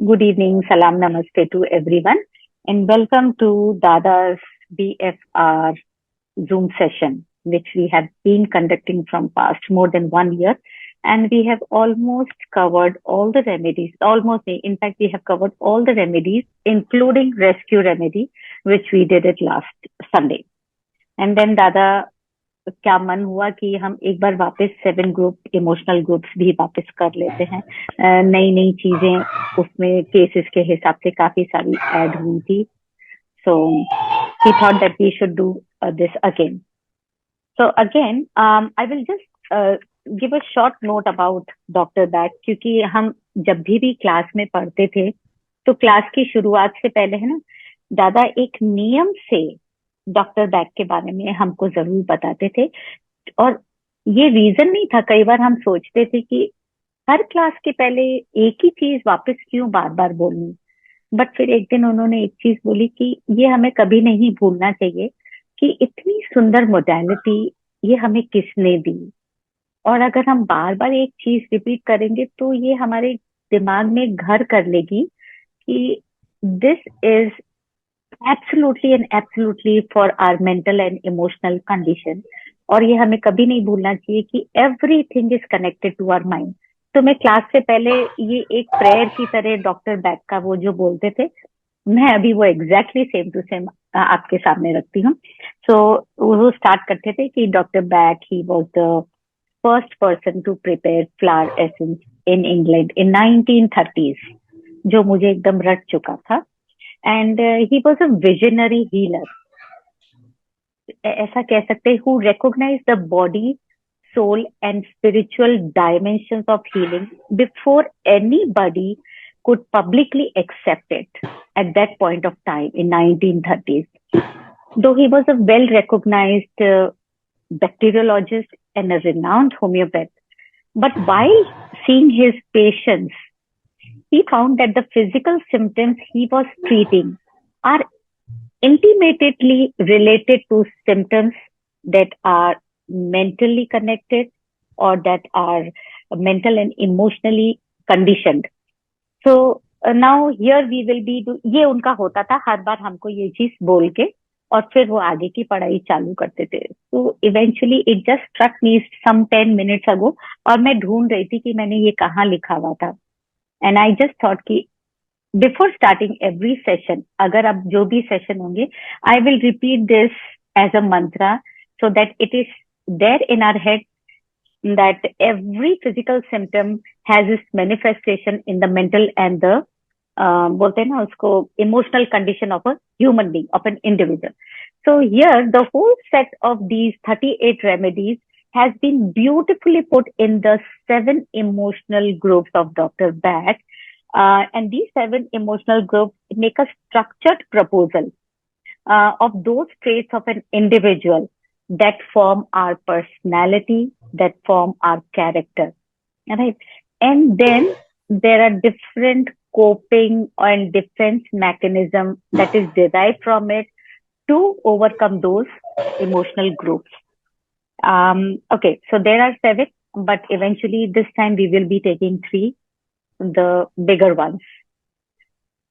Good evening, salam namaste to everyone, and welcome to Dada's BFR Zoom session, which we have been conducting from past more than 1 year. And we have almost covered all the remedies, in fact, we have covered all the remedies, including rescue remedy, which we did it last Sunday. And then Dada क्या मन हुआ कि हम एक बार वापस 7 group emotional groups भी वापस कर लेते हैं। नई नई चीजें उसमें केसेस के हिसाब से काफी सारी ऐड हुई थी। So he thought that we should do this again. So again I will just give a short note about doctor Bach, क्योंकि हम जब भी क्लास में पढ़ते थे तो क्लास की शुरुआत से पहले है ना, दादा एक नियम से डॉक्टर बैग के बारे में हमको जरूर बताते थे। और ये रीजन नहीं था, कई बार हम सोचते थे कि हर क्लास के पहले एक ही चीज वापस क्यों बार बार बोलनी। बट फिर एक दिन उन्होंने एक चीज बोली कि ये हमें कभी नहीं भूलना चाहिए कि इतनी सुंदर मोडालिटी ये हमें किसने दी, और अगर हम बार बार एक चीज रिपीट करेंगे तो ये हमारे दिमाग में घर कर लेगी कि this is absolutely for our mental and emotional condition. और ये हमें कभी नहीं भूलना चाहिए कि everything is connected to our mind. तो मैं क्लास से पहले ये एक प्रेयर की तरह डॉक्टर बैक का वो जो बोलते थे, मैं अभी वो एग्जैक्टली सेम टू सेम आपके सामने रखती हूँ। सो वो स्टार्ट करते थे कि doctor Bach he was the first person to prepare flower essence in England in 1930s, जो मुझे एकदम रट चुका था। And he was a visionary healer, ऐसा कह सकते हैं, who recognize the body soul and spiritual dimensions of healing before anybody could publicly accept it at that point of time in 1930s. Though he was a well-recognized bacteriologist and a renowned homeopath, but while seeing his patients, he found that the physical symptoms he was treating are intimately related to symptoms that are mentally connected or that are mental and emotionally conditioned. So now here we will be ये उनका होता था, हर बार हमको ये चीज बोल के और फिर वो आगे की पढ़ाई चालू करते थे। तो eventually it just struck me some 10 minutes ago, और मैं ढूंढ रही थी कि मैंने ये कहाँ लिखा हुआ था। एंड आई जस्ट थॉट कि बिफोर स्टार्टिंग एवरी सेशन, अगर अब जो भी सेशन होंगे, I will repeat this as a mantra so that it is there in our head that every physical symptom has its manifestation in the mental and the बोलते हैं ना उसको emotional condition of a human being, of an individual. So here the whole set of these 38 remedies has been beautifully put in the 7 emotional groups of Dr. Back. And these 7 emotional groups make a structured proposal of those traits of an individual that form our personality, that form our character, right? And then there are different coping and defense mechanism that is derived from it to overcome those emotional groups. Okay, so there are 7, but eventually this time we will be taking 3, the bigger ones.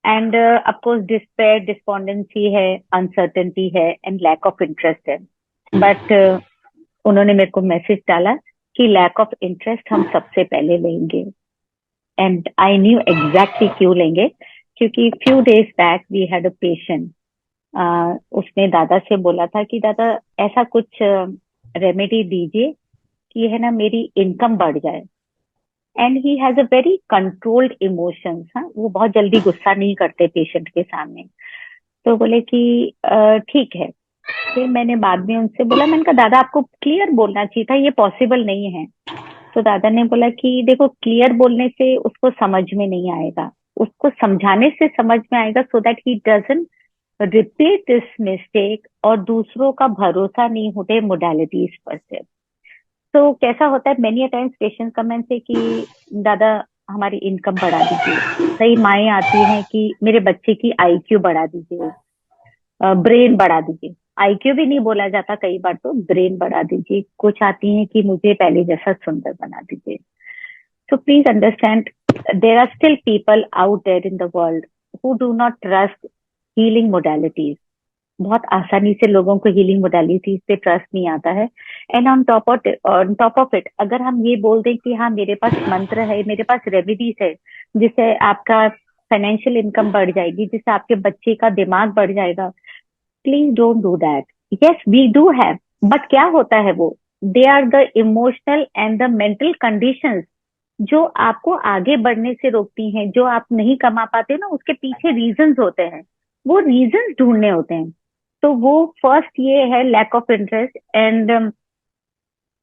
And of course despair, despondency है, uncertainty है, and lack of interest है। But उन्होंने मेरे को message डाला कि lack of interest हम सबसे पहले लेंगे। एंड आई न्यू एग्जैक्टली क्यों लेंगे, क्योंकि few days back we had a patient, उसने दादा से बोला था कि दादा ऐसा कुछ रेमेडी दीजिए कि है ना मेरी इनकम बढ़ जाए। And he has a very controlled emotions, हाँ, वो बहुत जल्दी गुस्सा नहीं करते पेशेंट के सामने। तो बोले कि ठीक है। फिर मैंने बाद में उनसे बोला, मैंने कहा दादा आपको क्लियर बोलना चाहिए था, ये पॉसिबल नहीं है। तो दादा ने बोला कि देखो क्लियर बोलने से उसको समझ में नहीं आएगा, उसको समझाने से समझ में आएगा, so that he doesn't repeat this mistake और दूसरों का भरोसा नहीं होते मोडालिटीज पर से। तो कैसा होता है, मेनी टाइम्स पेशेंट कमेंट से कि दादा हमारी इनकम बढ़ा दीजिए। कई माएँ आती हैं कि मेरे बच्चे की आईक्यू बढ़ा दीजिए, ब्रेन बढ़ा दीजिए। आईक्यू भी नहीं बोला जाता कई बार, तो ब्रेन बढ़ा दीजिए। कुछ आती हैं कि मुझे पहले जैसा सुंदर बना दीजिए। So please understand, there are still people out there in the world who do not trust healing modalities. बहुत आसानी से लोगों को हीलिंग मोडालिटीज पे ट्रस्ट नहीं आता है। And on top of it अगर हम ये बोल दें कि हाँ मेरे पास मंत्र है, मेरे पास रेमेडीज है जिससे आपका फाइनेंशियल इनकम बढ़ जाएगी, जिससे आपके बच्चे का दिमाग बढ़ जाएगा, please don't do that. Yes we do have, but क्या होता है वो, they are the emotional and the mental conditions जो आपको आगे बढ़ने से रोकती हैं। जो आप नहीं कमा पाते ना, उसके पीछे रीजंस होते हैं, वो रीजंस ढूंढने होते हैं। तो वो फर्स्ट ये है lack of interest. And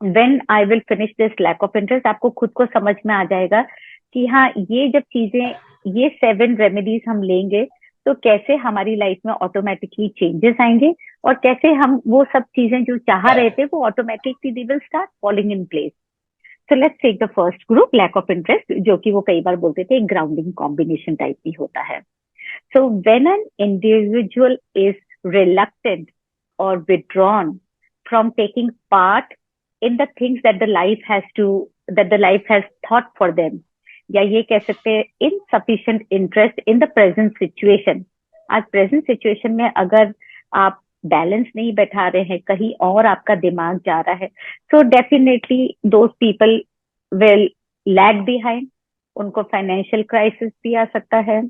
when I will finish this lack of interest, आपको खुद को समझ में आ जाएगा कि हाँ ये जब चीजें, ये 7 रेमेडीज हम लेंगे तो कैसे हमारी लाइफ में ऑटोमेटिकली चेंजेस आएंगे, और कैसे हम वो सब चीजें जो चाह रहे थे वो automatically they will start falling in place. So let's take the first group, lack of interest, जो कि वो कई बार बोलते थे ग्राउंडिंग कॉम्बिनेशन टाइप भी होता है। So when an individual is reluctant or withdrawn from taking part in the things that the life has thought for them, या ये कह सकते हैं insufficient interest in the present situation। आज प्रेजेंट सिचुएशन में अगर आप बैलेंस नहीं बैठा रहे हैं, कहीं और आपका दिमाग जा रहा है, so definitely those people will lag behind। उनको फाइनेंशियल क्राइसिस भी आ सकता है,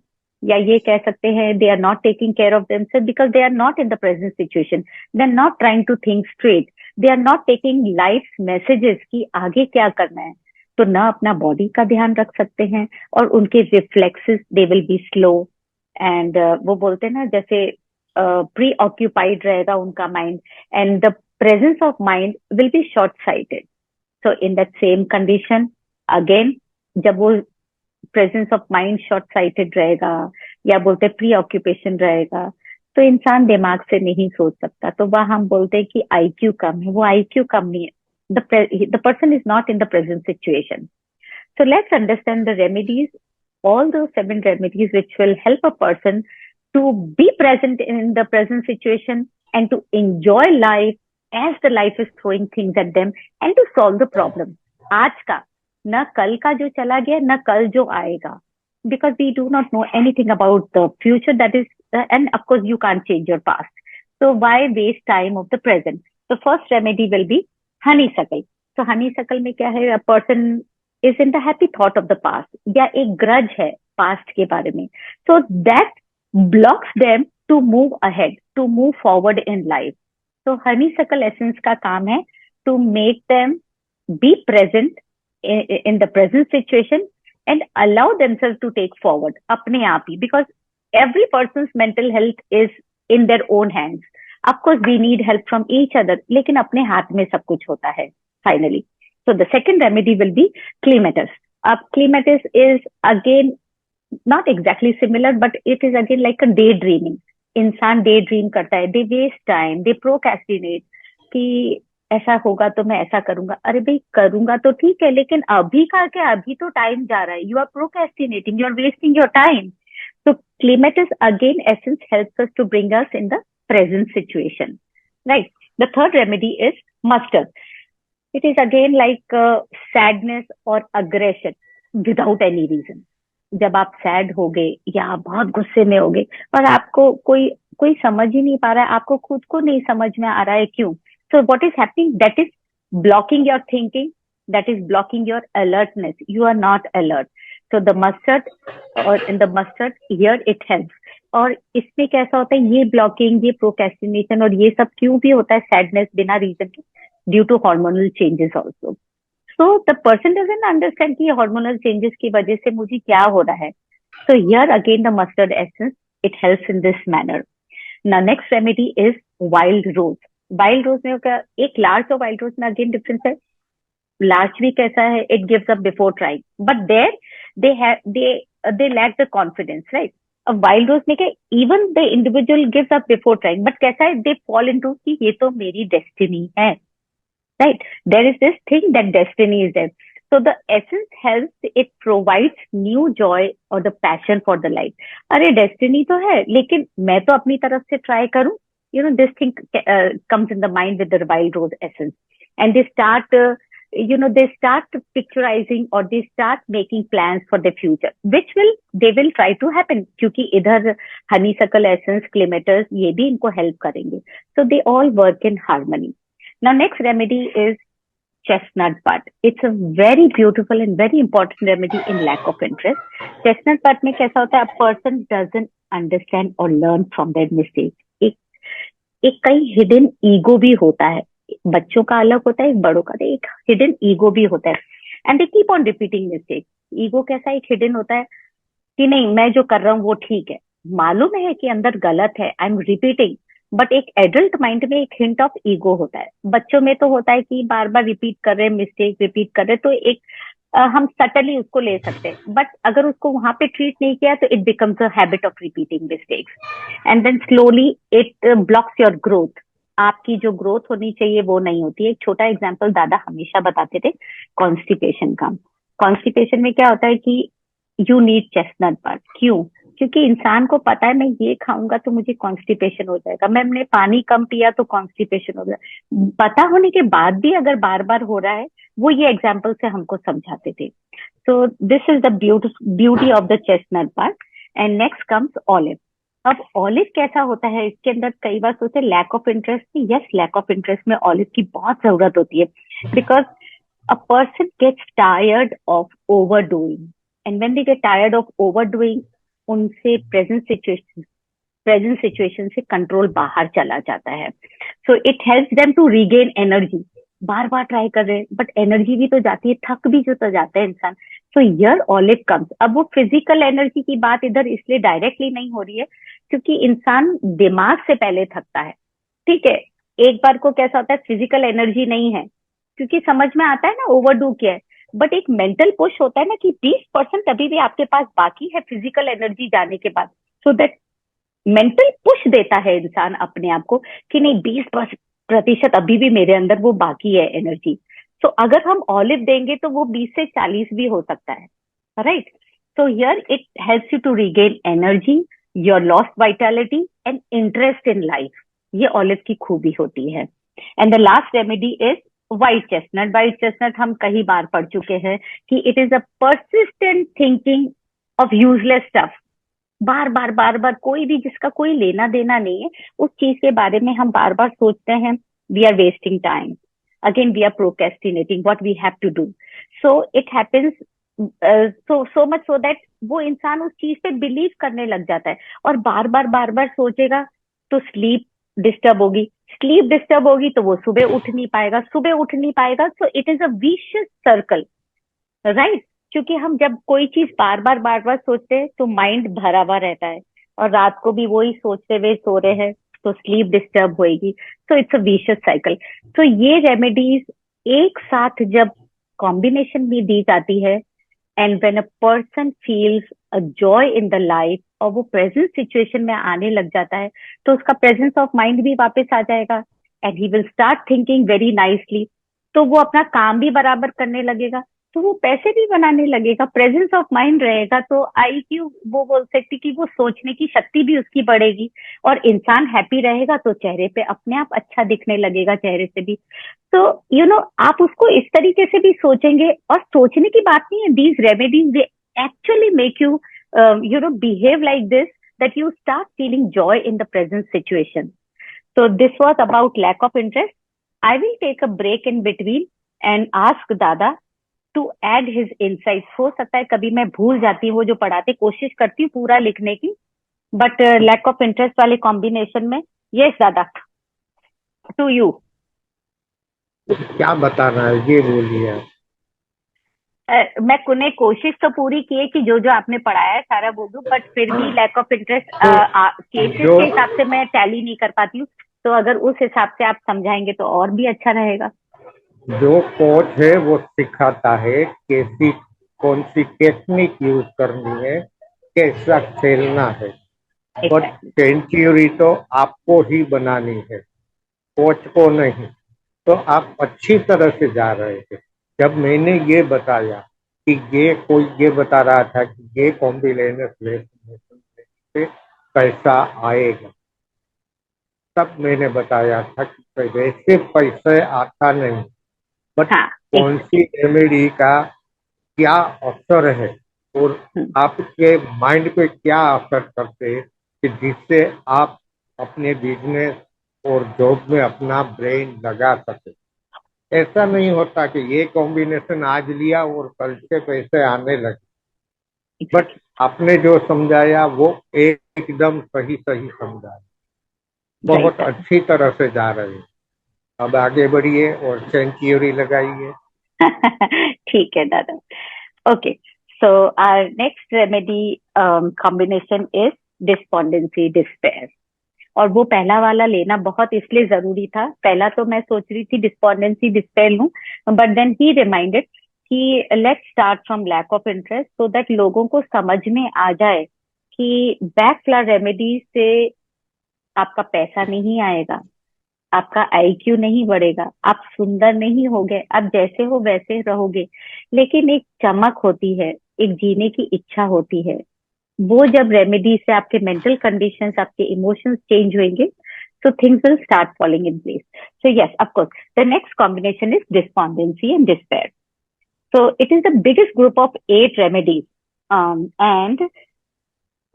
या ये कह सकते हैं they are not taking care of themselves because they are not in the present situation, they are not trying to think straight, they are not taking life messages की आगे क्या करना है। तो ना अपना बॉडी का ध्यान रख सकते हैं, और उनके reflexes they will be slow. And वो बोलते हैं ना, जैसे प्री ऑक्यूपाइड रहेगा उनका mind, and the presence of mind will be short sighted. So in that same condition again, जब वो presence of mind short sighted रहेगा, या बोलते प्री ऑक्यूपेशन रहेगा, तो इंसान दिमाग से नहीं सोच सकता। तो वह हम बोलते हैं कि आईक्यू कम है, वो आईक्यू कम नहीं है, the person is not in the present situation. So let's understand the remedies, all those 7 remedies which will help a person to be present in the present situation and to enjoy life as the life is throwing things at them and to solve the problem। आज का, न कल का जो चला गया, न कल जो आएगा, because we do not know anything about the future, that is and of course you can't change your past, so why waste time of the present। The first remedy will be honeysuckle। so honeysuckle में क्या है, a person is in the happy thought of the past, या एक grudge है past के बारे में, so that blocks them to move ahead, to move forward in life। so honeysuckle essence का काम है to make them be present in the present situation and allow themselves to take forward अपने आप ही, because every person's mental health is in their own hands। of course we need help from each other, लेकिन अपने हाथ में सब कुछ होता है finally। so the second remedy will be clematis। अब clematis is again not exactly similar, but it is again like a daydreaming। इंसान डे ड्रीम करता है, दे वेस्ट टाइम, दे प्रोक्रेस्टिनेट कि ऐसा होगा तो मैं ऐसा करूंगा। अरे भाई करूंगा तो ठीक है, लेकिन अभी का क्या, अभी तो टाइम जा रहा है, you are procrastinating, you are wasting your time. so clematis again essence helps us to bring us in the present situation, right? The third remedy is mustard। it is again like sadness or aggression without any reason। जब आप sad हो गए या आप बहुत गुस्से में हो गए और आपको कोई कोई समझ ही नहीं पा रहा है, आपको खुद को नहीं समझ में आ रहा है क्यों। So what is happening, that is blocking your thinking, that is blocking your alertness, you are not alert. So the mustard, और in the mustard here it helps. और इसमें कैसा होता है, ये ब्लॉकिंग, ये प्रोक्रेस्टिनेशन और ये सब क्यों भी होता है, सैडनेस बिना रीजन के, due to hormonal changes also. So the person doesn't understand कि हार्मोनल चेंजेस की वजह से मुझे क्या हो रहा है। So here again the mustard essence, it helps in this manner. Now next remedy is wild rose. Wild rose में क्या, एक लार्ज और वाइल्ड रोज में अगेन डिफरेंस है। लार्ज भी कैसा है, it gives up before trying, but there they lack the confidence, right. अब वाइल्ड रोज में क्या, even the individual gives up before trying, but कैसा है, दे फॉल इनटू कि ये तो मेरी डेस्टिनी है, right? There is this thing that destiny is there। So the essence helps, it provides new joy or the passion for the life। अरे destiny तो है, लेकिन मैं तो अपनी तरफ से ट्राई करूं, you know, this thing comes in the mind with the wild rose essence, and they start they start picturizing or they start making plans for the future, which they will try to happen, क्योंकि इधर honeysuckle essence, clematis ये भी इनको help करेंगे. So they all work in harmony. Now next remedy is chestnut bud. It's a very beautiful and very important remedy in lack of interest. Chestnut bud में कैसा होता है, a person doesn't understand or learn from their mistakes. एक एक कहीं hidden ego भी होता है, बच्चों का अलग होता है, एक बड़ों का, एक हिडन ईगो भी होता है. And they keep on repeating mistake. Ego कैसा एक हिडन होता है कि नहीं मैं जो कर रहा हूँ वो ठीक है, मालूम है कि अंदर गलत है, आई एम रिपीटिंग. बट एक एडल्ट माइंड में एक हिंट ऑफ ईगो होता है. बच्चों में तो होता है कि बार बार रिपीट कर रहे हैं, मिस्टेक रिपीट कर रहे हैं, तो एक हम सटनली उसको ले सकते हैं. बट अगर उसको वहां पे ट्रीट नहीं किया तो it becomes a habit of repeating mistakes, and then slowly it blocks your growth. आपकी जो ग्रोथ होनी चाहिए वो नहीं होती है. एक छोटा एग्जाम्पल दादा हमेशा बताते थे कॉन्स्टिपेशन का. कॉन्स्टिपेशन में क्या होता है कि यू नीड चेस्टनट बट. क्यों? क्योंकि इंसान को पता है मैं ये खाऊंगा तो मुझे कॉन्स्टिपेशन हो जाएगा, मैंने पानी कम पिया तो कॉन्स्टिपेशन हो जाएगा. पता होने के बाद भी अगर बार बार हो रहा है, वो ये एग्जाम्पल से हमको समझाते थे. So this is the beauty of the chestnut bud. And next comes olive. अब ऑलिव कैसा होता है, इसके अंदर कई बार सोचते lack of interest. Yes, lack of interest में ऑलिव की बहुत जरूरत होती है, because a person gets tired of over doing. And when they get tired of over doing, उनसे प्रेजेंट सिचुएशन से कंट्रोल बाहर चला जाता है. So it helps them to regain energy. बार बार ट्राई कर रहे हैं बट एनर्जी भी तो जाती है, थक भी तो जाता है इंसान. So here olive comes. अब वो फिजिकल एनर्जी की बात इधर इसलिए डायरेक्टली नहीं हो रही है क्योंकि इंसान दिमाग से पहले थकता है. ठीक है, एक बार को कैसा होता है फिजिकल एनर्जी नहीं है क्योंकि समझ में आता है ना ओवरडू किया है, बट एक मेंटल पुश होता है ना कि 20% अभी भी आपके पास बाकी है फिजिकल एनर्जी जाने के बाद. सो दैट मेंटल पुश देता है इंसान अपने आप को कि नहीं 20% अभी भी मेरे अंदर वो बाकी है एनर्जी. सो अगर हम ऑलिव देंगे तो वो 20 से 40 भी हो सकता है. Right. So here it helps you to regain energy, your lost vitality and interest in life. ये ऑलिव की खूबी होती है. And the last remedy is white chestnut. White chestnut हम कई बार पढ़ चुके हैं कि it is a persistent thinking of useless stuff. बार बार बार बार कोई भी जिसका कोई लेना देना नहीं है उस चीज के बारे में हम बार बार सोचते हैं. We are wasting time. Again we are procrastinating what we have to do. So it happens so much so that वो इंसान उस चीज पे बिलीव करने लग जाता है और बार बार सोचेगा तो स्लीप डिस्टर्ब होगी. स्लीप डिस्टर्ब होगी तो वो सुबह उठ नहीं पाएगा, सुबह उठ नहीं पाएगा. So it is a vicious circle. Right. क्योंकि हम जब कोई चीज बार बार सोचते हैं तो माइंड भरा हुआ रहता है और रात को भी वही सोचते हुए सो रहे हैं तो स्लीप डिस्टर्ब होएगी. So it's a vicious cycle. तो ये रेमेडीज एक साथ जब कॉम्बिनेशन में दी जाती है and when a person feels a joy in the life और वो प्रेजेंट सिचुएशन में आने लग जाता है तो उसका प्रेजेंस ऑफ माइंड भी वापस आ जाएगा and he will start thinking very nicely. तो वो अपना काम भी बराबर करने लगेगा, तो वो पैसे भी बनाने लगेगा. प्रेजेंस ऑफ माइंड रहेगा तो आईक्यू वो बोल सकती कि वो सोचने की शक्ति भी उसकी बढ़ेगी. और इंसान हैप्पी रहेगा तो चेहरे पे अपने आप अच्छा दिखने लगेगा, चेहरे से भी. तो आप उसको इस तरीके से भी सोचेंगे. और सोचने की बात नहीं है, these remedies they actually make you behave like this, that you start feeling joy in the present situation. So this was about lack of interest. I will take a break in between and ask Dada to add his insights. हो सकता है कभी मैं भूल जाती हूँ वो जो पढ़ाते, कोशिश करती हूँ पूरा लिखने की, बट लैक ऑफ इंटरेस्ट वाले कॉम्बिनेशन में. यस दादा, टू यू. क्या बताना है ये बोलिए आप। मैं कोशिश तो पूरी की है कि जो जो आपने पढ़ाया है सारा बोल दूं, बट फिर भी लैक ऑफ इंटरेस्ट तो केसेस जो के हिसाब से मैं टैली नहीं कर पाती हूँ. तो अगर उस हिसाब से आप समझाएंगे तो और भी अच्छा रहेगा. जो कोच है वो सिखाता है कैसी कौन सी टेक्निक यूज करनी है, कैसा खेलना है, बट एग्जैक्टली. सेंचुरी तो आपको ही बनानी है, कोच को नहीं. तो आप अच्छी तरह से जा रहे थे. जब मैंने ये बताया कि ये कोई ये बता रहा था कि ये कॉम्बिनेशन से पैसा आएगा, तब मैंने बताया था कि वैसे पैसे आता नहीं, बट हाँ, कौन सी रेमेडी का क्या असर है और आपके माइंड पे क्या असर करते हैं कि जिससे आप अपने बिजनेस और जॉब में अपना ब्रेन लगा सके। ऐसा नहीं होता कि ये कॉम्बिनेशन आज लिया और कल से पैसे आने लगे। But exactly. आपने जो समझाया वो एकदम सही सही समझाया, बहुत राइट। अच्छी तरह से जा रहे हैं। अब आगे बढ़िए और सेंचुरी लगाइए। ठीक है दादा। Okay, so our next remedy combination is despondency despair. और वो पहला वाला लेना बहुत इसलिए जरूरी था। पहला तो मैं सोच रही थी डिस्पोंडेंसी डिस्पेयर लूं, बट देन ही रिमाइंडेड कि let's start from lack of interest so that लोगों को समझ में आ जाए कि बैकफ्लड रेमेडी से आपका पैसा नहीं आएगा, आपका आईक्यू नहीं बढ़ेगा, आप सुंदर नहीं होगे, आप जैसे हो वैसे रहोगे, लेकिन एक चमक होती है, एक जीने की इच्छा होती है। वो जब रेमेडी से आपके मेंटल कंडीशंस, आपके इमोशंस चेंज होंगे, so things will start falling in place. So yes, of course, the next combination is despondency and despair. So it is the biggest group of 8 remedies. And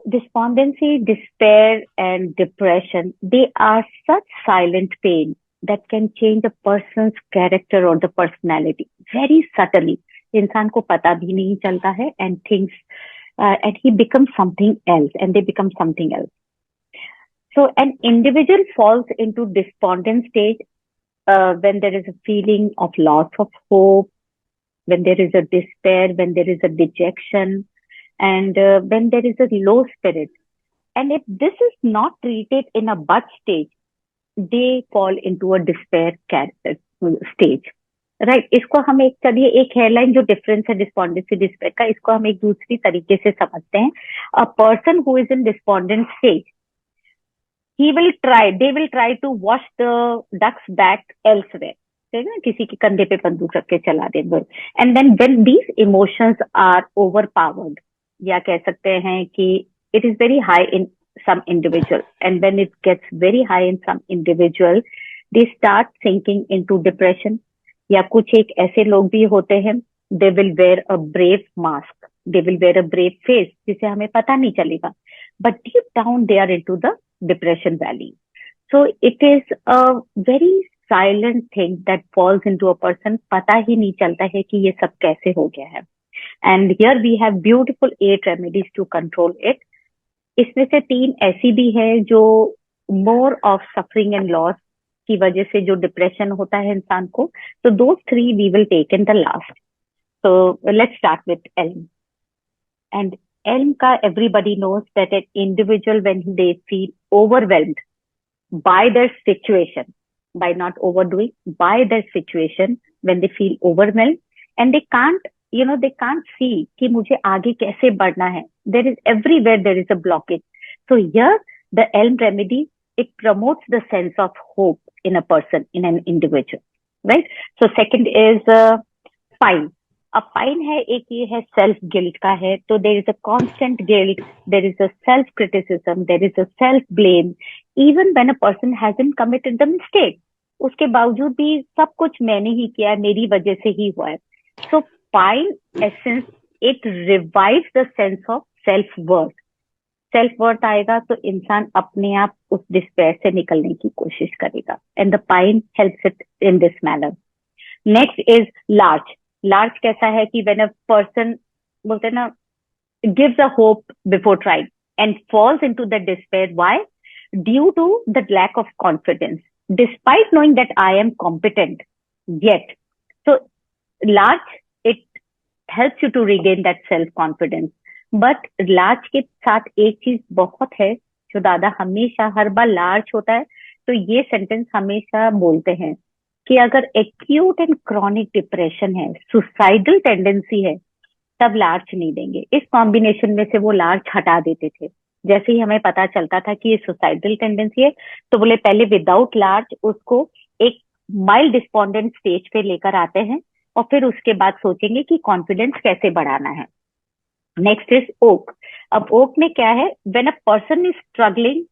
despondency, despair, and depression, they are such silent pain that can change a person's character or the personality very subtly. इंसान को पता भी नहीं चलता है, and things and he becomes something else, and they become something else. So an individual falls into despondent stage when there is a feeling of loss of hope, when there is a despair, when there is a dejection, and when there is a low spirit. And if this is not treated in a but stage, they fall into a despair stage. Right, इसको हम एक, चलिए एक hairline जो difference है despondency despair का, इसको हम एक दूसरी तरीके से समझते हैं। A person who is in despondent stage, they will try to wash the ducks back elsewhere, ठीक है, किसी के कंधे पे बंदूक रख के चला देंगे। And then when these emotions are overpowered, या कह सकते हैं कि it is very high in some individual, and when it gets very high in some individual, they start sinking into depression. या कुछ एक ऐसे लोग भी होते हैं, they will wear a brave mask, they will wear a brave face जिसे हमें पता नहीं चलेगा, but deep down they are into the depression valley. So it is a very silent thing that falls into a person, पता ही नहीं चलता है कि ये सब कैसे हो गया है। And here we have beautiful 8 remedies to control it. इसमें से 3 ऐसी भी है जो more of suffering and loss की वजह से जो डिप्रेशन होता है इंसान को, तो दो 3 we will take in the last. So let's start with Elm. And Elm ka everybody knows that an individual, when they feel overwhelmed by their situation, by not overdoing, by their situation, when they feel overwhelmed and they can't, they can't see कि मुझे आगे कैसे बढ़ना है. There is everywhere there is a blockage. So here the Elm remedy, it promotes the sense of hope in a person, in an individual, right? So second is Pine. अब pine है, एक ये है सेल्फ गिल्ट का है, तो there is a constant guilt, there is a self criticism, there is a self blame, even when a person hasn't committed the mistake, उसके बावजूद भी सब कुछ मैंने ही किया है, मेरी वजह से ही हुआ है. So pine essence, it revives the sense of self worth. Self worth आएगा तो इंसान अपने आप उस डिस्पेयर से निकलने की कोशिश करेगा, and the pine helps it in this manner. Next is larch. Larch कैसा है कि व्हेन अ पर्सन, बोलते हैं ना, gives a hope before trying and falls into the despair. Why? Due to the lack of confidence, despite knowing that I am competent yet. So larch, it helps you to regain that self confidence. But larch के साथ एक चीज बहुत है जो दादा हमेशा, हर बार large होता है तो ये सेंटेंस हमेशा बोलते हैं कि अगर एक्यूट एंड क्रॉनिक डिप्रेशन है, सुसाइडल टेंडेंसी है, तब लार्ज नहीं देंगे. इस कॉम्बिनेशन में से वो लार्ज हटा देते थे. जैसे ही हमें पता चलता था कि ये सुसाइडल टेंडेंसी है, तो बोले पहले विदाउट लार्ज उसको एक माइल्ड डिस्पोंडेंट स्टेज पे लेकर आते हैं और फिर उसके बाद सोचेंगे कि कॉन्फिडेंस कैसे बढ़ाना है. Next is oak. अब ओक में क्या है? When a person is struggling,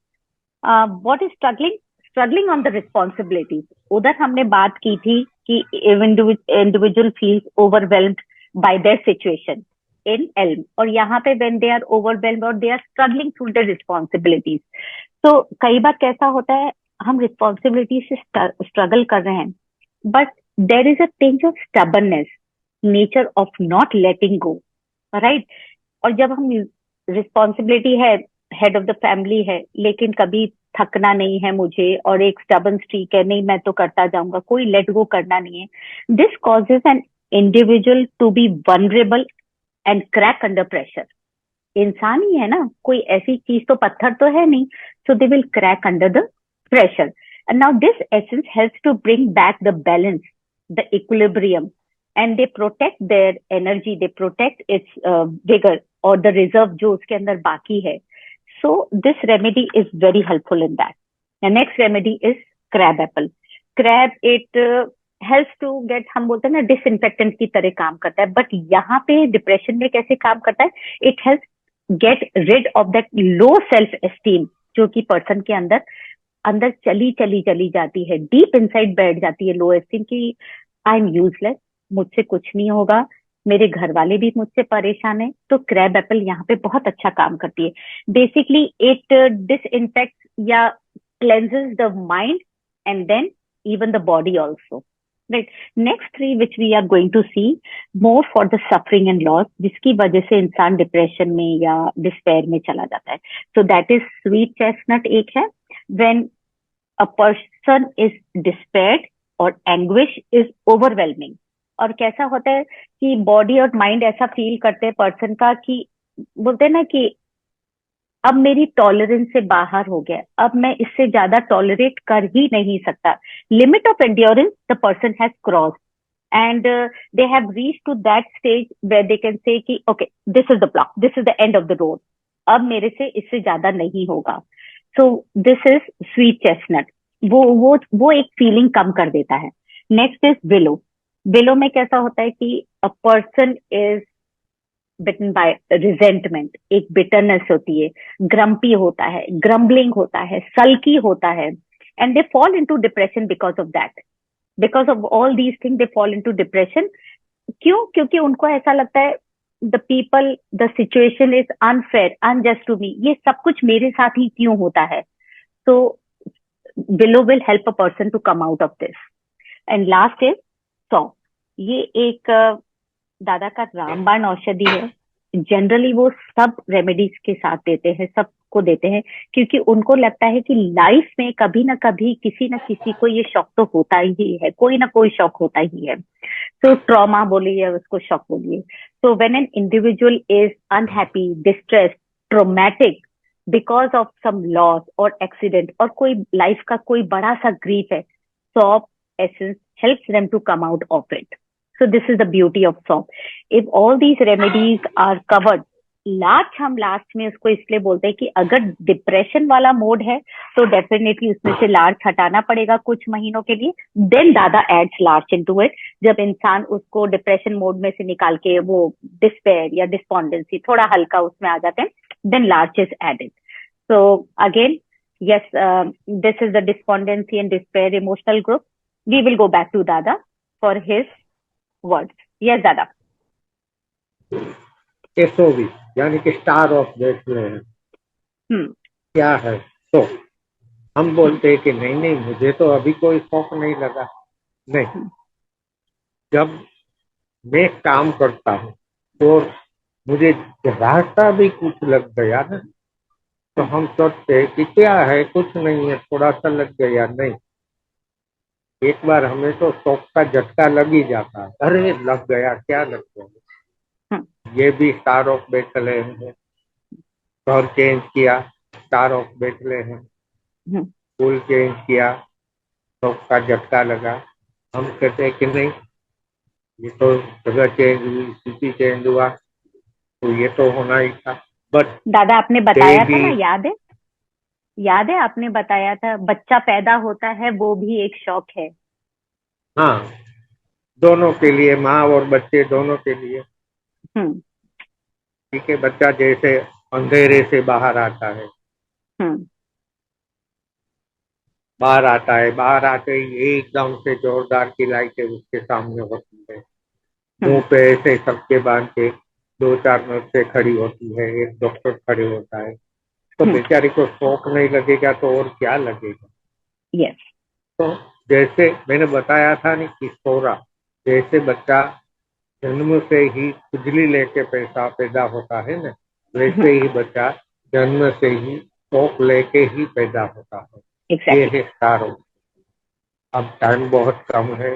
what is struggling? Struggling on the responsibilities. उधर हमने बात की थी कि individual feels overwhelmed by their situation in elm, और यहाँ पे व्हेन दे आर ओवरवेल्म्ड और they are struggling through the responsibilities. तो कई बार कैसा होता है, हम रिस्पॉन्सिबिलिटी से स्ट्रगल कर रहे हैं, but there is a tinge of stubbornness, nature of not letting go, right. और जब हम रिस्पॉन्सिबिलिटी है, हेड ऑफ द फैमिली है, लेकिन कभी थकना नहीं है मुझे, और एक स्टबर्न स्ट्रीक है, नहीं मैं तो करता जाऊंगा, कोई लेट गो करना नहीं है, this causes an individual to be vulnerable and crack under pressure. इंसान ही है ना, कोई ऐसी चीज तो पत्थर तो है नहीं, so they will crack under the pressure. And now this essence helps to bring back the balance, the equilibrium, and they protect their energy, they protect its vigor or the reserve जो उसके अंदर बाकी है. So this remedy is very helpful in that. The next remedy is crab apple. Crab it helps to get, हम बोलते हैं ना disinfectant की तरह काम करता है, बट यहाँ पे डिप्रेशन में कैसे काम करता है, it help get rid of that low self esteem जो कि पर्सन के अंदर अंदर चली जाती है, डीप इनसाइड बैठ जाती है लो एस्टीम की, आई एम यूजलेस, मुझसे कुछ नहीं होगा, मेरे घर वाले भी मुझसे परेशान है। तो क्रैब एप्पल यहाँ पे बहुत अच्छा काम करती है। बेसिकली इट डिसइंफेक्ट या cleanses the mind and then even the body also, right? Next three which we are going to see more for the suffering and loss, जिसकी वजह से इंसान डिप्रेशन में या डिस्पेयर में चला जाता है। So that is sweet chestnut एक है, when a person is despaired और anguish is overwhelming। और कैसा होता है कि बॉडी और माइंड ऐसा फील करते हैं पर्सन का कि बोलते हैं ना कि अब मेरी टॉलरेंस से बाहर हो गया, अब मैं इससे ज्यादा टॉलरेट कर ही नहीं सकता, limit of endurance the person has cross and they have reach to that stage where they can say कि okay this is the block, this is the end of the road, अब मेरे से इससे ज्यादा नहीं होगा। So this is sweet chestnut, वो एक फीलिंग कम कर देता है। Next is willow. विलो में कैसा होता है कि a person is bitten by resentment, एक बिटरनेस होती है, ग्रम्पी होता है, ग्रम्बलिंग होता है, सल्की होता है, and they fall into depression because of that, because of all these thing they fall into depression. क्यों? क्योंकि उनको ऐसा लगता है the people, the situation is unfair, unjust to me, ये सब कुछ मेरे साथ ही क्यों होता है। So willow will help a person to come out of this. And last is सौंफ। ये एक दादा का रामबाण औषधि है। जनरली वो सब रेमेडीज के साथ देते हैं, सबको देते हैं, क्योंकि उनको लगता है कि लाइफ में कभी ना कभी किसी ना किसी को ये शौक तो होता ही है, कोई ना कोई शौक होता ही है। तो ट्रॉमा बोलिए, उसको शौक बोलिए। So when an individual is unhappy, distressed, traumatic because of some loss or accident और कोई लाइफ का कोई बड़ा सा ग्रीफ है, सौंफ essence helps them to come out of it. So this is the beauty of सौंफ. If all these remedies are covered, larch हम लास्ट में उसको इसलिए बोलते हैं कि अगर डिप्रेशन वाला मोड है तो डेफिनेटली उसमें से लार्च हटाना पड़ेगा कुछ महीनों के लिए, देन दादा एड्स लार्च इनटू इट। जब इंसान उसको डिप्रेशन मोड में से निकाल के वो डिस्पेयर या डिस्पॉन्डेंसी थोड़ा हल्का उसमें आ जाते हैं, then larch is added. So again yes, this is the despondency and despair emotional group. We will go back to Dada for his words. Yes, Dada. SOV यानी कि स्टार ऑफ बेथलेहम क्या है? तो हम बोलते हैं कि नहीं नहीं मुझे तो अभी कोई शौक नहीं लगा। नहीं, जब मैं काम करता हूँ और मुझे रास्ता भी कुछ लग गया ना, तो हम सोचते हैं कि क्या है, कुछ नहीं है, थोड़ा सा लग गया। नहीं, एक बार हमें तो शौक का झटका लग ही जाता है, अरे लग गया, क्या लग गया। ये भी स्टार ऑफ बेथलेहम है। घर चेंज किया, star of Bethlehem, school change किया, शौक का झटका लगा। हम कहते हैं कि नहीं, ये तो जगह चेंज हुई, सिटी चेंज हुआ, तो ये तो होना ही था। बट दादा आपने बताया था ना, याद है आपने बताया था, बच्चा पैदा होता है वो भी एक शौक है। हाँ, दोनों के लिए, माँ और बच्चे दोनों के लिए। ठीक है, बच्चा जैसे अंधेरे से बाहर आता है, बाहर आता है, बाहर आते ही एकदम से जोरदार की लाइटें उसके सामने होती है, मुंह पे ऐसे सबके बांध के 2-4 नर्सें खड़ी होती है, एक डॉक्टर खड़े होता है, तो बेचारी को शौक नहीं लगेगा तो और क्या लगेगा। यस। तो जैसे मैंने बताया था ना कि सोरा, जैसे बच्चा जन्म से ही खुजली लेके पैसा पैदा होता है ना, वैसे ही बच्चा जन्म से ही शौक लेके ही पैदा होता है। ये एग्जैक्टली। है सारो। अब टाइम बहुत कम है,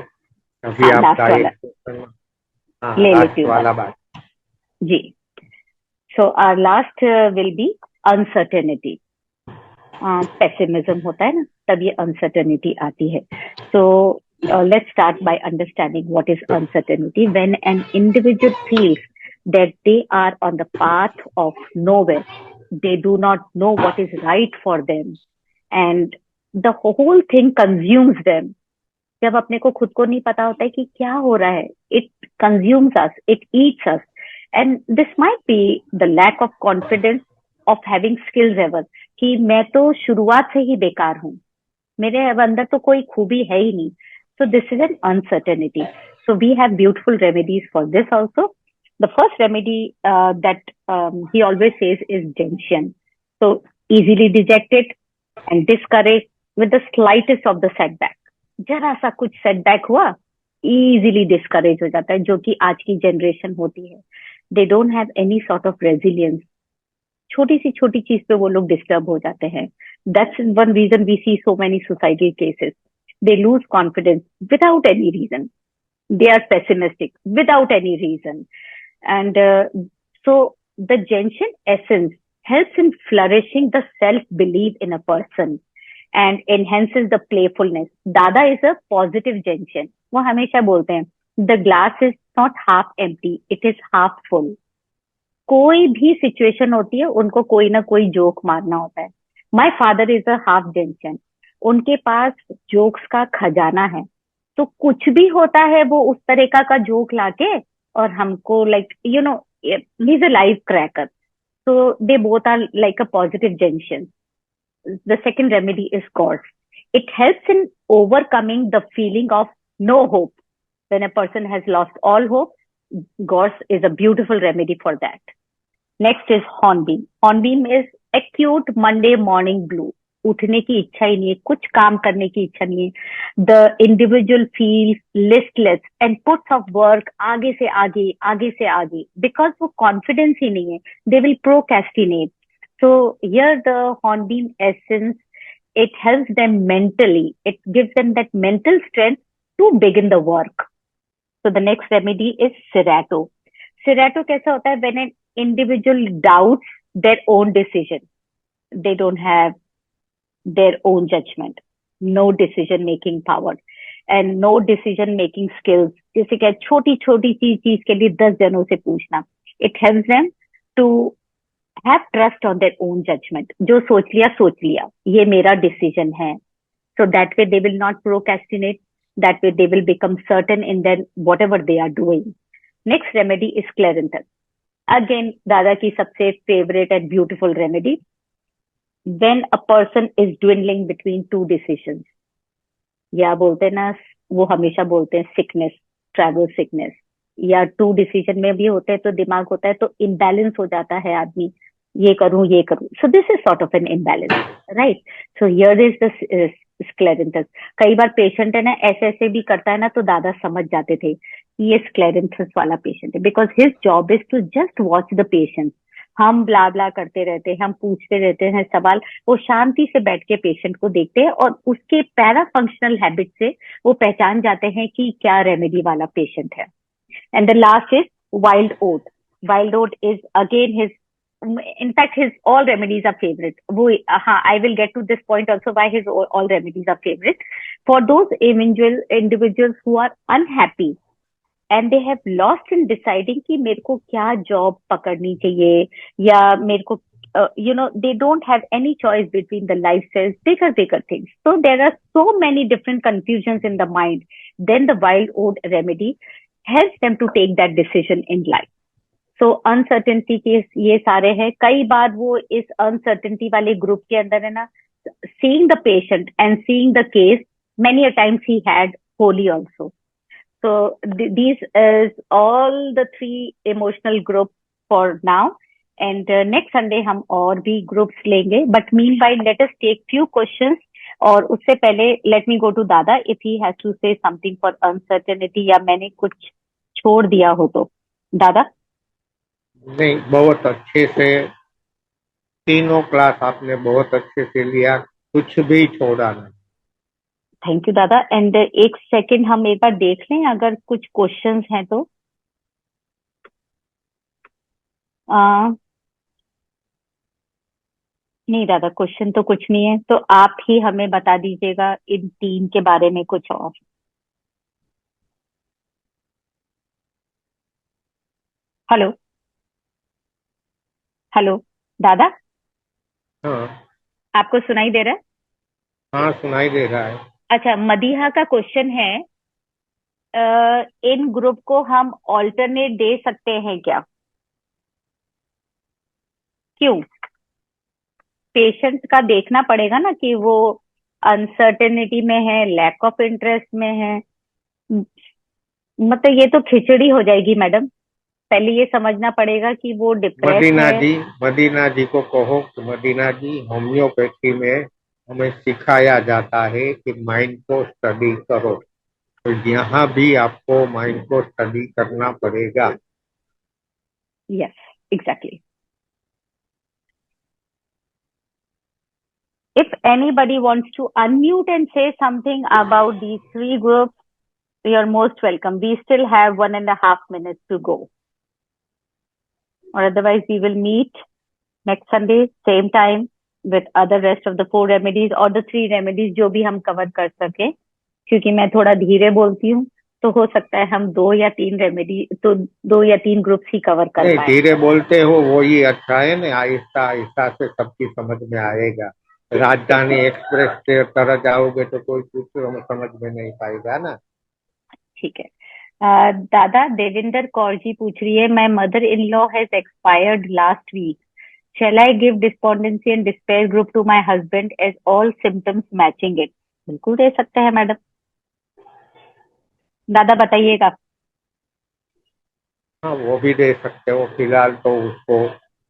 अभी हाँ, आपका लास्ट वाला एक क्वेश्चन। हाँ, ले लेती लास्ट हूँ वाला बस। बात। जी। So our last will be uncertainty. Pessimism होता है ना, तब ये अनसर्टेनिटी आती है। सो let's start by understanding what is uncertainty. When an individual feels that they are on the path of nowhere, they do not know what is right for them, and the whole thing consumes them. जब अपने को खुद को नहीं पता होता है कि क्या हो रहा है, it consumes us, it eats us. And this might be the lack of confidence of having skills ever, कि मैं तो शुरुआत से ही बेकार हूँ, मेरे अब अंदर तो कोई खूबी है ही नहीं. So this is an uncertainty. So we have beautiful remedies for this also. The first remedy that he always says is gentian. So easily dejected and discouraged with the slightest of the setback. जरा सा कुछ setback हुआ, easily discouraged हो जाता है, जो कि आज की जनरेशन होती है. They don't have any sort of resilience. छोटी चीज पे वो लोग डिस्टर्ब हो जाते हैं. That's one reason we see so many suicidal cases. They lose confidence without any reason. They are pessimistic without any reason. And so the gentian essence helps in flourishing the self-belief in a person and enhances the playfulness. Dada is a positive gentian. वो हमेशा बोलते हैं, the glass is not half empty, it is half full. कोई भी situation होती है, उनको कोई ना कोई जोक मारना होता है. My father is a half gentian. उनके पास जोक्स का खजाना है. तो कुछ भी होता है वो उस तरीका का जोक लाके और हमको like he is a live cracker. So they both are like a positive junction. The second remedy is Gorse. It helps in overcoming the feeling of no hope. When a person has lost all hope, Gorse is a beautiful remedy for that. Next is hornbeam. Hornbeam is acute Monday morning blue. उठने की इच्छा ही नहीं है, कुछ काम करने की इच्छा नहीं है. The individual feels listless and puts of work आगे से आगे, आगे से आगे, बिकॉज वो कॉन्फिडेंस ही नहीं है. They will procrastinate. So here the hornbeam essence, it helps them mentally, it gives them that mental strength to begin the work. So the next remedy is Serato. Serato कैसा होता है? When an individual doubts their own decision, they don't have their own judgment, no decision making power and no decision making skills. जैसे क्या छोटी छोटी चीज के लिए 10 जनों से पूछना. It helps them to have trust on their own judgment. जो सोच लिया, ये मेरा decision है. So that way they will not procrastinate. That way they will become certain in their whatever they are doing. Next remedy is Clarinthus. Again, Dada ki sabse favorite and beautiful remedy. When a person is dwindling between two decisions, या बोलते ना, वो हमेशा बोलते हैं sickness, travel sickness, या to decision में भी होते हैं तो दिमाग होता है तो इम्बैलेंस हो जाता है आदमी, ये करूं ये करूं. So this is sort of an imbalance, right. So here is the scleranthus. कई बार पेशेंट है ना ऐसे ऐसे भी करता है ना, तो दादा समझ जाते थे कि ये स्क्लेरेंथस वाला पेशेंट है, because his job is to just watch the patient. हम ब्ला ब्ला करते रहते हैं, हम पूछते रहते हैं सवाल, वो शांति से बैठ के पेशेंट को देखते हैं और उसके पैरा फंक्शनल हैबिट से वो पहचान जाते हैं कि क्या रेमेडी वाला पेशेंट है. And the last is wild oat. Wild oat is again his, in fact, his all remedies are favorite. I will get to this point also why his all remedies are favorite. For those individuals who are unhappy and they have lost in deciding कि मेरे को क्या job पकड़नी चाहिए, या मेरे को they don't have any choice between the lifestyles, bigger things. So there are so many different confusions in the mind. Then the wild oat remedy helps them to take that decision in life. So uncertainty के ये सारे हैं. कई बार वो इस uncertainty वाले group के अंदर है ना, seeing the patient and seeing the case, many a times he had holy also. So these is all the three emotional group for now. And next Sunday हम और भी groups लेंगे. But meanwhile, let us take few questions. और उससे पहले let me go to दादा if he has to say something for uncertainty या मैंने कुछ छोड़ दिया हो तो. दादा? नहीं, बहुत अच्छे से तीनों क्लास आपने बहुत अच्छे से लिया, कुछ भी छोड़ा नहीं. थैंक यू दादा. एंड एक सेकंड हम एक बार देख लें अगर कुछ क्वेश्चंस हैं तो. नहीं दादा, क्वेश्चन तो कुछ नहीं है, तो आप ही हमें बता दीजिएगा इन तीन के बारे में कुछ और. हेलो हेलो दादा, हाँ आपको सुनाई दे रहा है? हाँ, सुनाई दे रहा है. अच्छा, मदीहा का क्वेश्चन है, इन ग्रुप को हम ऑल्टरनेट दे सकते हैं क्या? क्यों? पेशेंट का देखना पड़ेगा ना कि वो अनसर्टेनिटी में है, लैक ऑफ इंटरेस्ट में है. मतलब ये तो खिचड़ी हो जाएगी मैडम. पहले ये समझना पड़ेगा कि वो डिप्रेस है. मदीना जी को कहो कि मदीना जी, होम्योपैथी में हमें सिखाया जाता है कि माइंड को स्टडी करो, तो यहाँ भी आपको माइंड को स्टडी करना पड़ेगा. Yes, exactly. If anybody wants to unmute and say something about these three groups, you're most welcome. We still have 1.5 minutes to go. Or otherwise, we will meet next Sunday, same time, with other rest of the 4 remedies or the 3 remedies जो भी हम cover कर सके. क्योंकि मैं थोड़ा धीरे बोलती हूँ, तो हो सकता है हम 2 या 3 रेमेडी तो 2 या 3 ग्रुप्स ही कवर कर नहीं, पाए. धीरे बोलते हो वो ही अच्छा है ना, आहिस्ता आहिस्ता से सबकी समझ में आएगा. राजधानी एक्सप्रेस के तरह जाओगे तो कोई कुछ समझ में नहीं पाएगा ना. ठीक है. दादा, देविंदर कौर जी पूछ रही है, my mother in law has expired last week. Shall I give despondency and despair group to my husband as all symptoms matching it? बिल्कुल दे सकते हैं मैडम. दादा बताइएगा. हाँ, वो भी दे सकते हो. फिलहाल तो उसको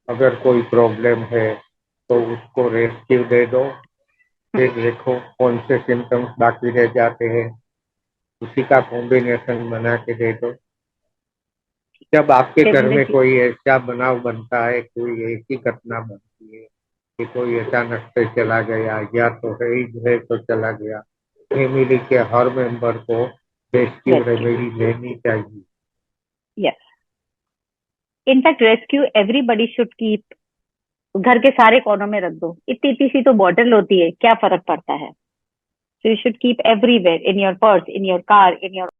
अगर कोई प्रॉब्लम है तो उसको रेस्क्यू दे दो, फिर देखो कौन से सिम्टम्स बाकी रह जाते हैं, उसी का कॉम्बिनेशन बना के दे दो. जब आपके घर देविंदर में जी, कोई ऐसा बनाव बनता है, कोई ऐसी घटना बनती है कि कोई अचानक से चला गया या तो है तो चला गया, फैमिली के हर मेंबर को रेस्क्यू रेस्क्यू. रेमेडी लेनी चाहिए. Yes, in fact rescue everybody should keep. घर के सारे कोनों में रख दो. इतनी इतनी सी तो बॉटल होती है, क्या फर्क पड़ता है. So you should keep everywhere, in your purse, in your car, in your